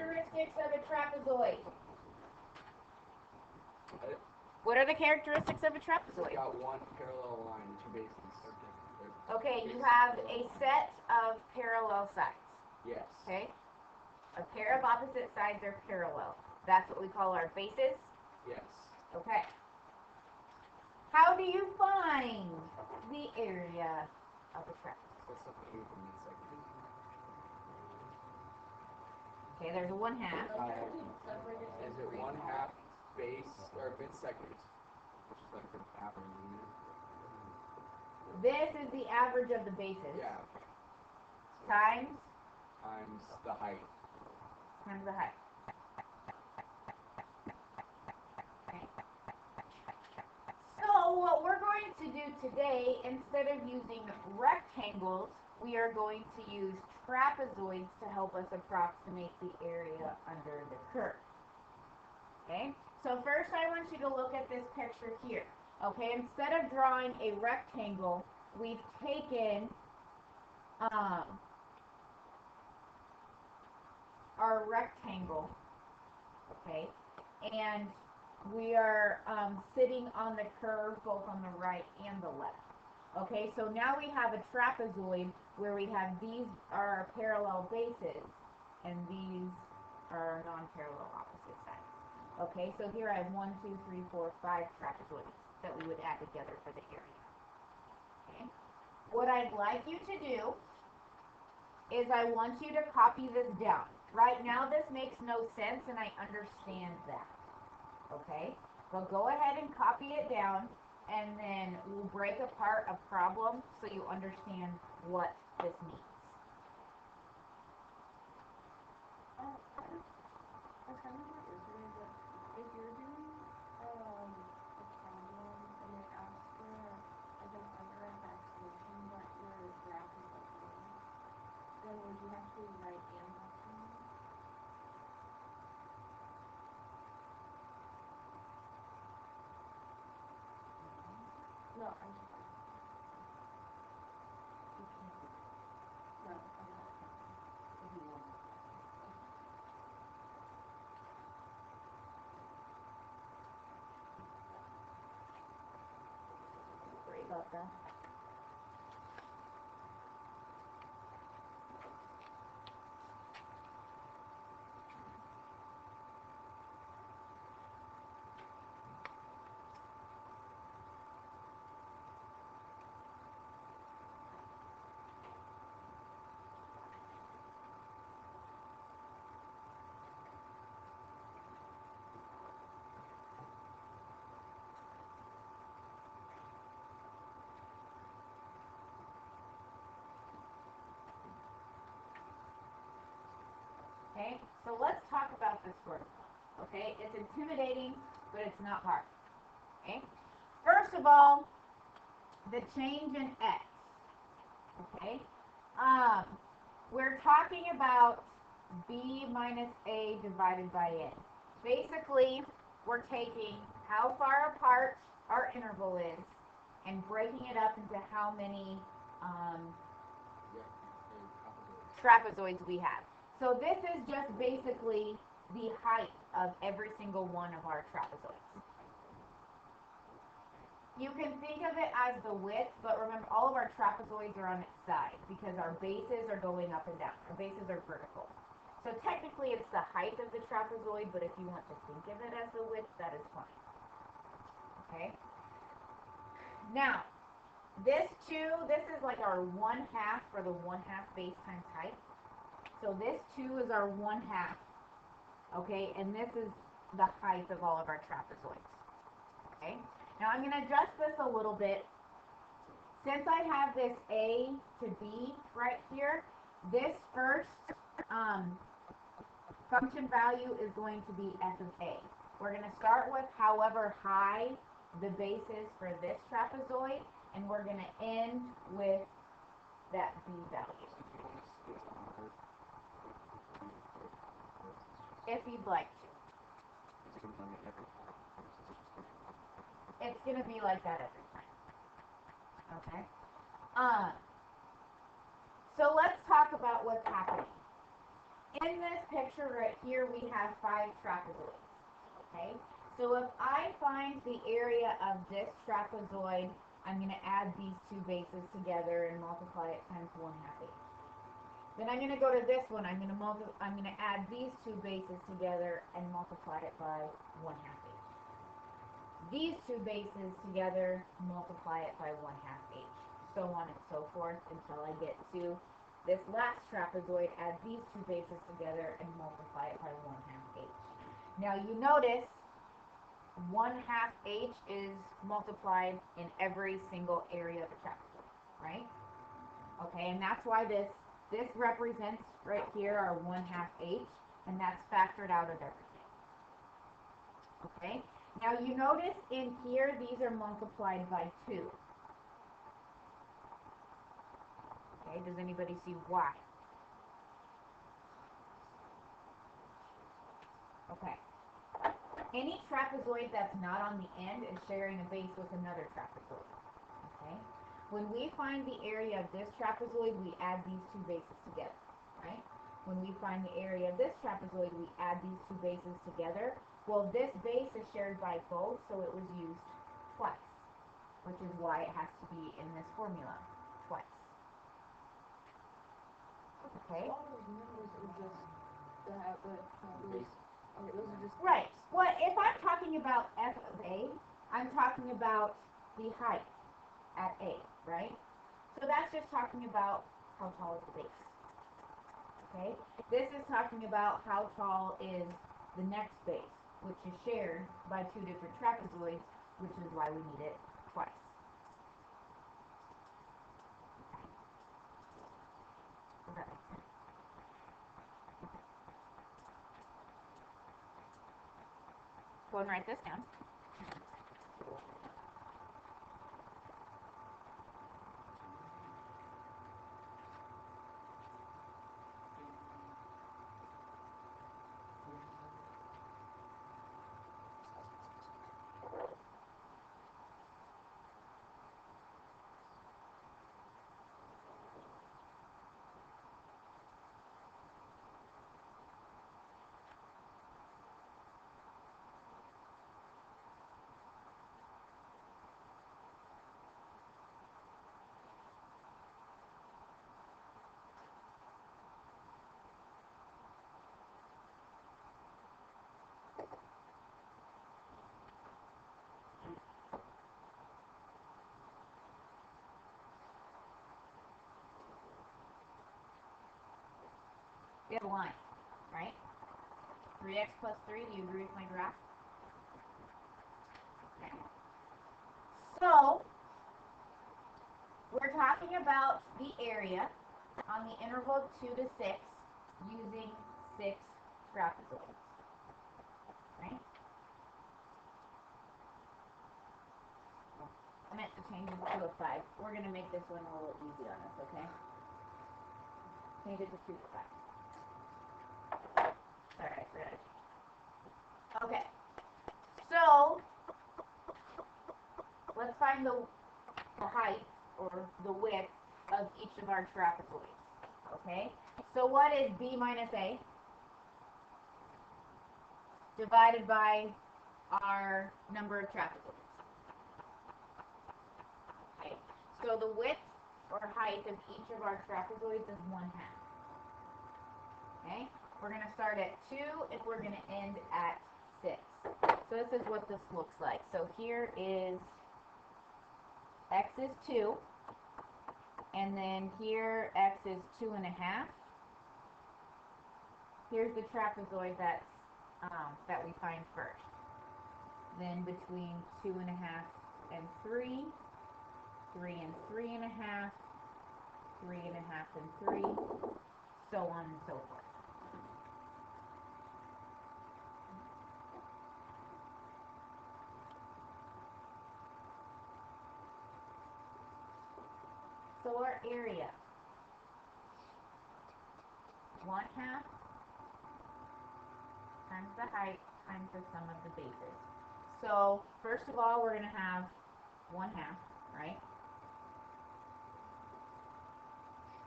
characteristics of a trapezoid? What are the characteristics of a trapezoid? You got one parallel line, two bases. Okay, you have a set of parallel sides. Yes. Okay? A pair of opposite sides are parallel. That's what we call our bases? Yes. Okay. How do you find the area of a trapezoid? What's the cube in this segment? Okay, there's a 1/2. Is it 1/2 base or midsecond? Which is like the average, isn't it? This is the average of the bases. Yeah. Times The height. Times the height. Okay. So what we're going to do today, instead of using rectangles, we are going to use trapezoids to help us approximate the area under the curve. Okay? So first I want you to look at this picture here. Okay, instead of drawing a rectangle, we've taken our rectangle, okay, and we are sitting on the curve both on the right and the left. Okay, so now we have a trapezoid where we have these are our parallel bases and these are our non-parallel opposite sides. Okay, so here I have 1, 2, 3, 4, 5 trapezoids that we would add together for the area. Okay, what I'd like you to do is I want you to copy this down. Right now this makes no sense and I understand that. Okay, but go ahead and copy it down and then we'll break apart a problem so you understand what this means. I kind of like yesterday, but if you're doing a problem and it asks for like an approximation, but your graph is like this, then would you have to write and approximate? No, I'm just kidding. No, I'm not. If you want. Sorry about that. Okay, so let's talk about this for a moment. Okay, it's intimidating, but it's not hard. Okay, first of all, the change in x. Okay, we're talking about b minus a divided by n. Basically, we're taking how far apart our interval is and breaking it up into how many trapezoids we have. So this is just basically the height of every single one of our trapezoids. You can think of it as the width, but remember all of our trapezoids are on its side because our bases are going up and down. Our bases are vertical. So technically it's the height of the trapezoid, but if you want to think of it as the width, that is fine. Okay? Now, this is like our 1/2 for the 1/2 base times height. So this 2 is our 1/2. Okay, and this is the height of all of our trapezoids. Okay, now I'm going to adjust this a little bit. Since I have this A to B right here, this first function value is going to be f of A. We're going to start with however high the base is for this trapezoid, and we're going to end with that B value. If you'd like to. It's going to be like that every time. Okay? So let's talk about what's happening. in this picture right here, we have 5 trapezoids. Okay? So if I find the area of this trapezoid, I'm going to add these 2 bases together and multiply it times 1/2 h. Then I'm going to go to this one. I'm going to add these 2 bases together and multiply it by 1/2 h. These 2 bases together, multiply it by 1/2 h. So on and so forth until I get to this last trapezoid, add these 2 bases together and multiply it by 1/2 h. Now you notice 1/2 h is multiplied in every single area of the trapezoid, right? Okay, and that's why this represents right here our 1/2 h, and that's factored out of everything. Okay, now you notice in here these are multiplied by 2. Okay, does anybody see why? Okay. Any trapezoid that's not on the end is sharing a base with another trapezoid. Okay? When we find the area of this trapezoid, we add these 2 bases together. Right? When we find the area of this trapezoid, we add these 2 bases together. Well, this base is shared by both, so it was used twice, which is why it has to be in this formula twice. Okay? All those numbers are just those are just Right. Well, if I'm talking about f of a, I'm talking about the height at a, right? So that's just talking about how tall is the base. Okay? This is talking about how tall is the next base, which is shared by 2 different trapezoids, which is why we need it twice. Okay. Go and write this down. We have a line, right? 3x plus 3, do you agree with my graph? Okay. So, we're talking about the area on the interval 2 to 6 using 6 trapezoids, right? I meant to change it to a 5. We're going to make this one a little easy on us, okay? Change it to 2 to 5. Alright, ready. Okay. So, let's find the height or the width of each of our trapezoids. Okay? So what is b minus a divided by our number of trapezoids? Okay. So the width or height of each of our trapezoids is 1/2. Okay? We're going to start at 2 if we're going to end at 6. So this is what this looks like. So here is x is 2, and then here x is 2.5. Here's the trapezoid that we find first. Then between 2.5 and 3, 3 and 3.5, 3.5 and 3, so on and so forth. So our area, 1/2 times the height times the sum of the bases. So first of all, we're going to have 1/2, right?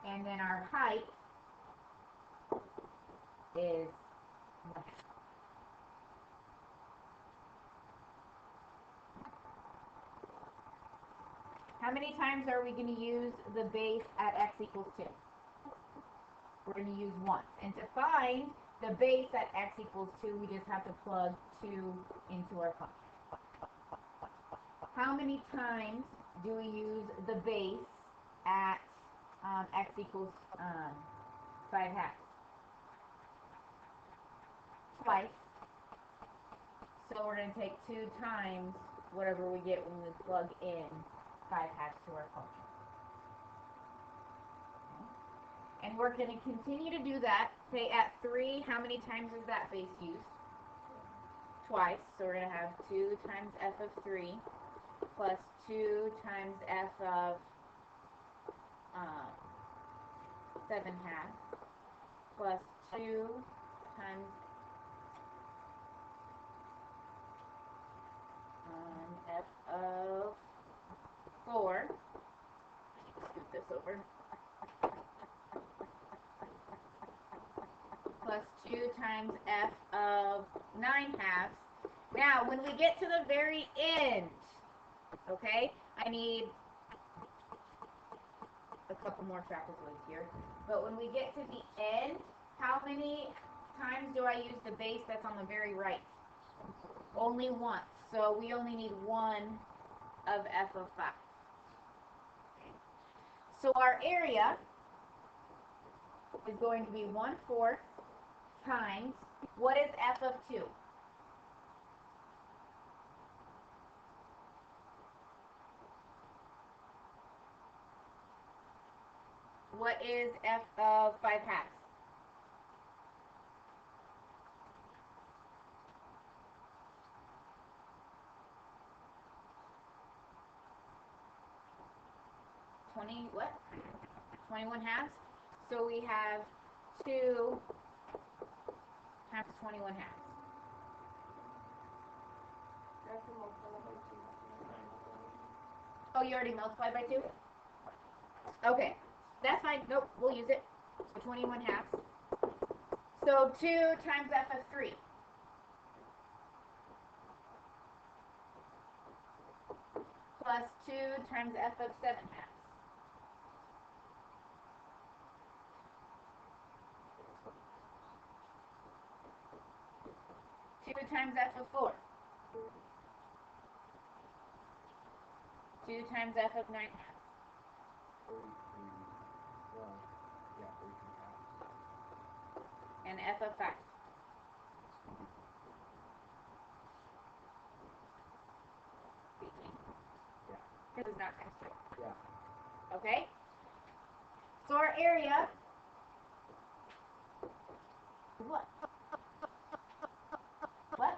And then our height is 1 half. How many times are we going to use the base at x equals 2? We're going to use once. And to find the base at x equals 2, we just have to plug 2 into our function. How many times do we use the base at x equals 5 halves? Twice. So we're going to take 2 times whatever we get when we plug in 5 halves to our function. Okay. And we're going to continue to do that. Say at 3, how many times is that base used? Twice. So we're going to have 2 times f of 3 plus 2 times f of 7 halves plus 2 times f of 4. Scoot this over. Plus 2 times f of 9 halves. Now, when we get to the very end, okay, I need a couple more trapezoids here. But when we get to the end, how many times do I use the base that's on the very right? Only once. So we only need 1 of f of 5. So our area is going to be 1/4 times, what is f of 2? What is f of 5 halves? What? 21 halves? So we have 2 times 21 halves. Oh, you already multiplied by 2? Okay, that's fine. Nope, we'll use it. So 21 halves. So 2 times f of 3. Plus 2 times f of 7 halves. Times f of 4. 2 times f of 9 halves. 33 halves. And f of 5. Yeah. This is not times 2. Yeah. Okay? So our area is what? What?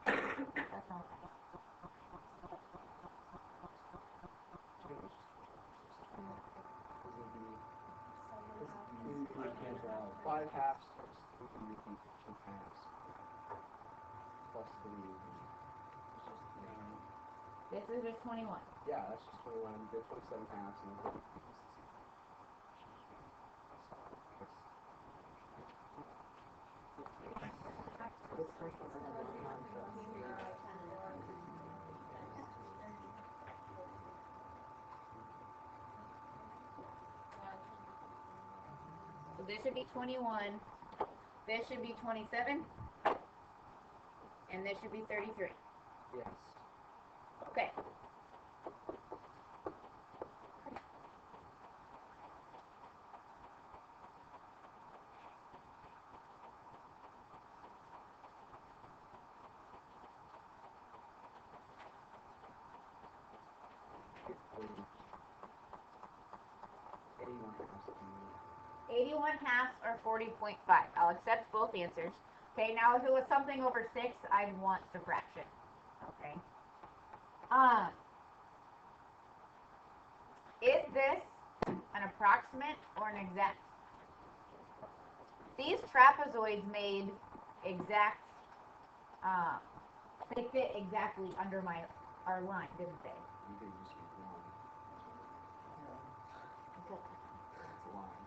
That's not right. We can 5 halves, we can repeat 2 halves. Plus 3. This is just 21. Yeah, that's just 21. There's 27 halves. And So this should be 21. This should be 27. And this should be 33. yes. Okay. Eighty-one 81 halves or 40.5. I'll accept both answers. Okay, now if it was something over 6, I'd want subtraction. Okay. Is this an approximate or an exact? These trapezoids made exact, they fit exactly under our line, didn't they? You could just use one. That's a line.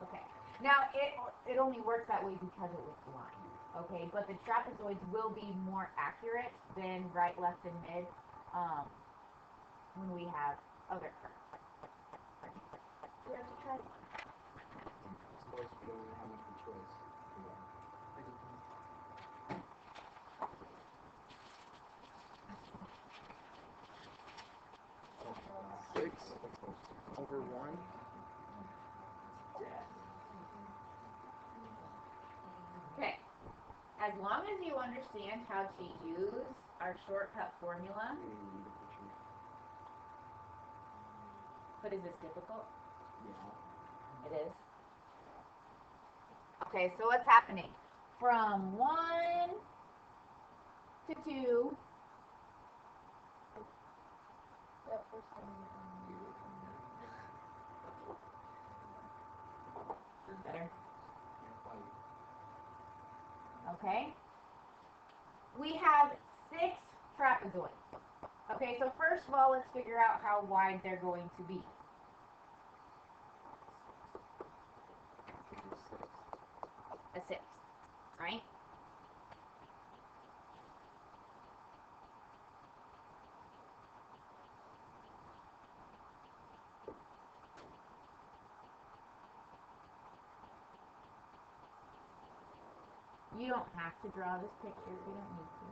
Okay. Now it only works that way because it was blind. Okay, but the trapezoids will be more accurate than right, left, and mid when we have other curves. We have to try one. Of course, we don't really have much of a choice. Six over one. Okay. As long as you understand how to use our shortcut formula, but is this difficult? Yeah. It is. Okay, so what's happening? From 1 to 2. Better. Okay. We have 6 trapezoids. Okay, so first of all, let's figure out how wide they're going to be. A 6, right? You don't have to draw this picture if you don't need to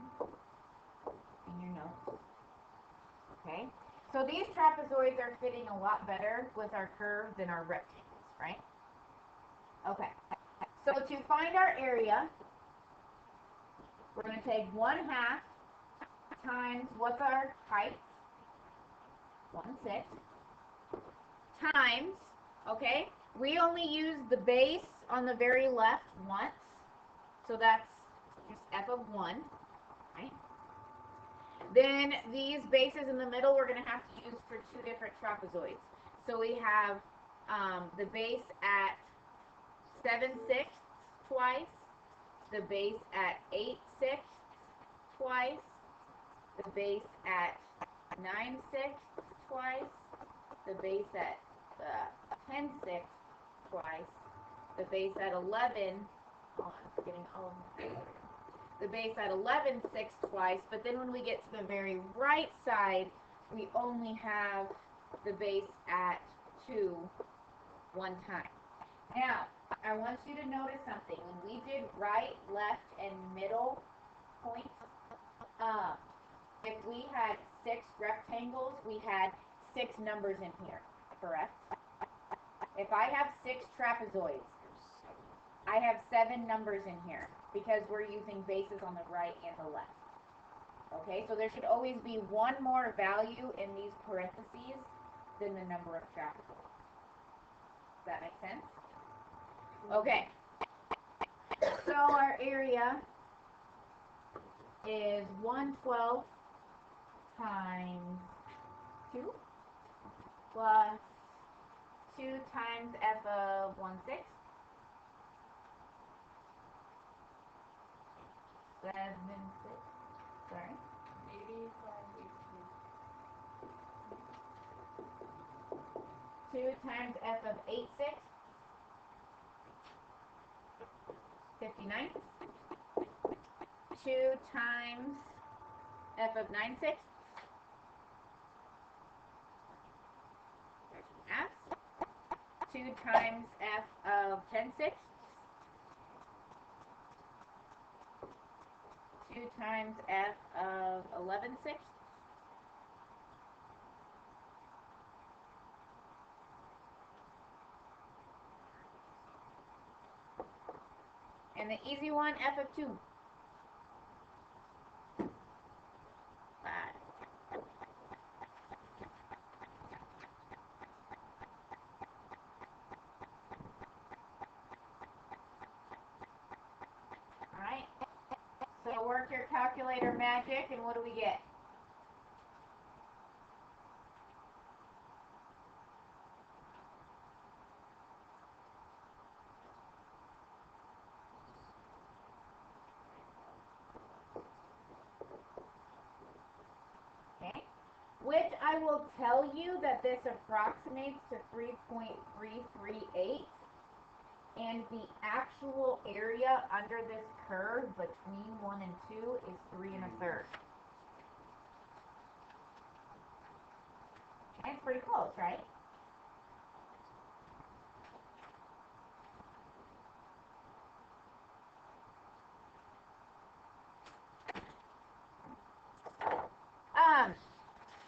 in your notes. Okay? So these trapezoids are fitting a lot better with our curve than our rectangles, right? Okay. So to find our area, we're going to take 1/2 times what's our height? 1/6 times, okay? We only use the base on the very left once. So that's just f of 1, right? Then these bases in the middle we're going to have to use for 2 different trapezoids. So we have the base at 7/6 twice, the base at 8/6 twice, the base at 9/6 twice, the base at 10/6 twice, the base at 11. Oh, I'm forgetting all of them. The base at 11/6 twice, but then when we get to the very right side, we only have the base at 2 one time. Now, I want you to notice something. When we did right, left, and middle points, if we had 6 rectangles, we had 6 numbers in here, correct? If I have 6 trapezoids, I have 7 numbers in here because we're using bases on the right and the left. Okay, so there should always be one more value in these parentheses than the number of trapezoids. Does that make sense? Okay. So our area is 1/12 times 2 plus 2 times f of 1/6. 7/6. Sorry. 2 times f of 8/6. 59. 2 times f of 9/6. 2 times f of 10/6. 2 times f of 11/6. And the easy one, f of 2. 5. Alright. So work your calculator magic, and what do we get? Okay. Which I will tell you that this approximates to 3.338. And the actual area under this curve between 1 and 2 is 3 1/3. Okay, it's pretty close, right?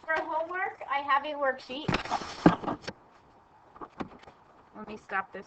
For homework, I have a worksheet. Let me stop this